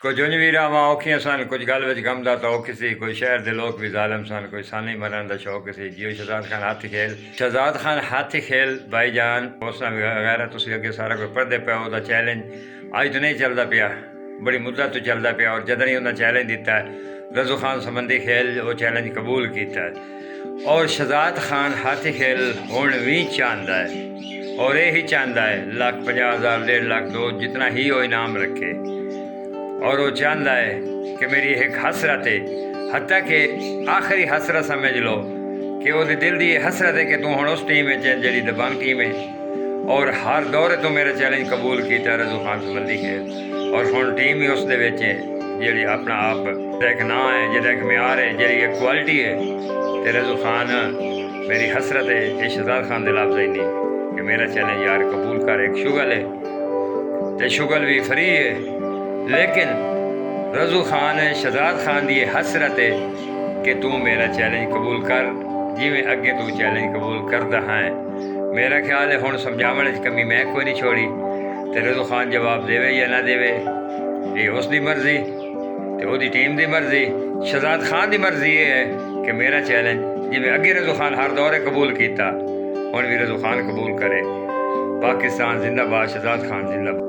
کچھ انج بھی راواں اوکھیاں سن، کچھ گل وچ غم دا توق سی، کوئی شہر دے لوگ بھی ظالم سن، کوئی سانی مرن دا شوق سی۔ جیو شہزاد خان ہاتھی کھیل بھائی جان اس وغیرہ تسی اگے سارا کوئی پڑھدے پیا وہ چیلنج اج تو نہیں چلدا پیا، بڑی مدت تو چلدا پیا، اور جدن ہی انہاں چیلنج دیتا ہے رضو خان سمندی کھیل وہ چیلنج قبول کیتا ہے، اور شہزاد خان ہاتھی کھیل ہن بھی چاہندا ہے، اور یہی چاہندا ہے 1,50,000 1.5 2 جتنا ہی وہ انعام رکھے، اور وہ چاہتا ہے کہ میری ایک حسرت ہے، حتیٰ کہ آخری حسرت سمجھ لو کہ وہ دل دی یہ حسرت ہے کہ تو ہن اس ٹیم ہے جڑی دبنگ ٹیم ہے، اور ہر دور تو میرا چیلنج قبول کیتا رضو خان سمندی کھیل، اور ہن ٹیم ہی اس دے وچ ہے جڑی اپنا آپ ایک نام ہے، جہاں ایک معیار ہے، جڑی ایک کوالٹی ہے، تے رضو خان میری حسرت ہے یہ شہزاد خان دے لفظ ہی نہیں کہ میرا چیلنج یار قبول کر، ایک شغل ہے تے شغل بھی فری ہے، لیکن رضو خان شہزاد خان دی حسرت ہے کہ تو میرا چیلنج قبول کر، جی میں اگے تو چیلنج قبول کردا ہاں۔ میرا خیال ہے ہن سمجھاونے کی کمی میں کوئی نہیں چھوڑی، تے رضو خان جواب دے یا نہ دے یہ اس دی مرضی تے او دی ٹیم دی مرضی، شہزاد خان دی مرضی یہ ہے کہ میرا چیلنج جی میں اگے رضو خان ہر دورے قبول کیتا ہن بھی رضو خان قبول کرے۔ پاکستان زندہ باد، شہزاد خان زندہ باد۔